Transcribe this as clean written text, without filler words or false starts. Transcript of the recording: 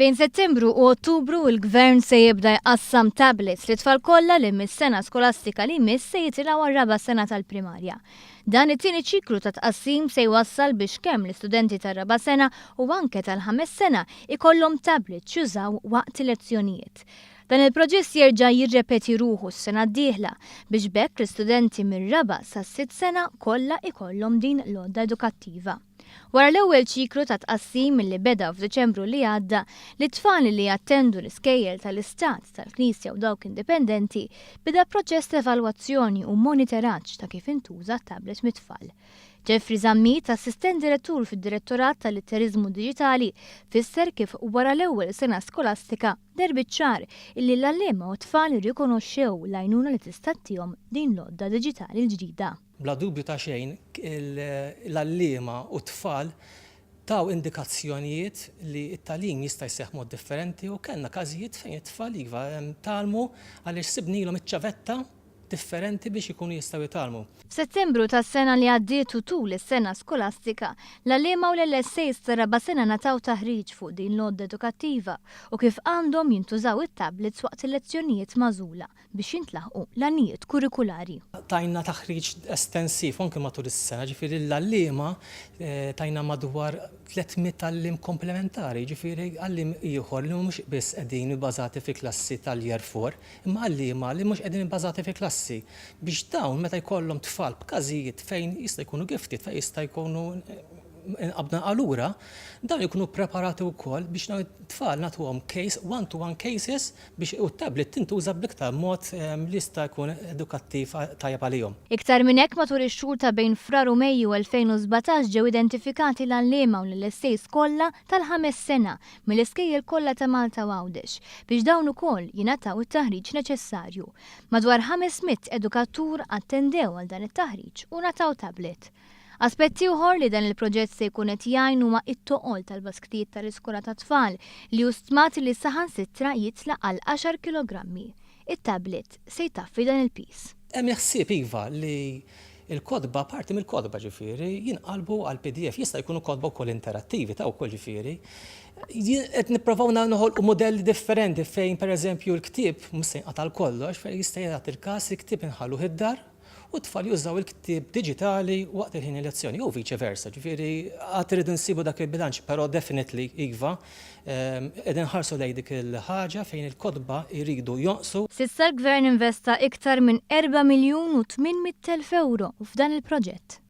Bejn Settembru u Ottubru il-Gvern se jibda jqassam tablets li tfal kollha li mis-sena skolastika li jmiss se jitilgħu għar-raba' sena tal-primarja. Dan it-tieni ċiklu ta' tqassim se jwassal biex kemm l-istudenti tar-raba' sena u anke tal-ħames sena jkollhom tablets jużaw waqt il-lezzjonijiet. Dan il-proġess jerġa' jirrepeti ruħu s-sena d-dieħla biex bekk l-istudenti mir-raba' sa' 6 sena kollha jkollhom din l-għodda edukattiva. Wara l-ewwel ċiklu ta' tqassim li beda f'Diċembru li għadda, l-tfal li jattendu l-iskejjel tal-istat tal-Knisja u dawk indipendenti beda proċess ta' evalwazzjoni u monitoraġġ ta' kif intuża t-tablet mit-tfal. Ġeffri Zammit, assistent direttur fid-Direttorat tal-Litterizmu Diġitali, fisser kif wara l-ewwel sena skolastika derbit ċar illi l-allima u t-tfal irrikonoxxew l-għajnuna li tista' tihom din l-għodda diġitali l-ġdida. Bla dubju ta' xejn, l-allima u t-tfal taw indikazzjonijiet li t-tagħlim jista' jseħħ mod differenti u kellna każijiet fejn it-tfal iva talmu għaliex sibnilhom iċ-ċavetta differenti biex ikunu jistgħu jitalmu. F'Settembru tas-sena li għaddiet u tul is-sena skolastika, l-allima u l-LSAs tar-raba' sena nataw taħriġ fuq din l-għodda edukattiva u kif għandhom jintużaw it-tablets waqt il-lezzjonijiet magħżula biex jintlaħqu l-għanijiet kurikulari. Tajna taħriġ estensiv anke matul is-sena, ġifieri l-allima tajna madwar 300 tallim komplementari, ġifieri għallim ieħor li mhux biss qegħdin ibbażati fi klassi tal-year 4, imma għallima li mhux qegħdin ibbażati fi klassi biex dawn meta jkollhom tfal b'każijiet fejn jista' jkunu gifted, fejn jista' jkunu qabna allura, dawn ikunu preparati wkoll biex tfal nagħtuhom one-to-one cases biex t-tablet tintuża bl-iktar mod li jista' jkun edukattiv tajjeb għalihom. Iktar minn hekk matul ix-xhur ta' bejn Frar u Mejju 2017 ġew identifikati l-allima u l-LSAs kollha tal-ħames sena mill-iskejjel kollha ta' Malta u Għawdex biex dawn ukoll jingħataw it-taħriġ neċessarju. Madwar 500 edukattur attendew għal dan it-taħriġ u ngħataw tablet. Aspetti ieħor li dan il-proġett se jkun qed jgħin huma it-toqol tal-basktijiet tal-iskola tat-tfal li hu stmat li saħansitra jitlaq għal 10 kilogrammi. It-tablet se jtaffi dan il-pis. Hemm jaħsib iva li l-kodba parti mill-kodba ġifieri jinqalbu għal PDF jista' jkunu kodba wkoll interattivi ta' wkoll ġifieri. Qed nippruvaw noħolqu modelli differenti fejn pereżempju l-ktieb mhux se jinqata' kollox fejn jista' jagħti il-każ il-ktieb inħalluh id-dar u t-tfal jużaw il-ktieb diġitali waqt il-ħin elezzjoni u vice versa. Ġifieri għad irridu nsibu dak il-bilanċ, però definitely iva qegħdin ħarsu lejn dik il-ħaġa fejn il-kodba jridu jonqsu. S'issa l-Gvern investa iktar minn 4,800,000 euro f'dan il-proġett.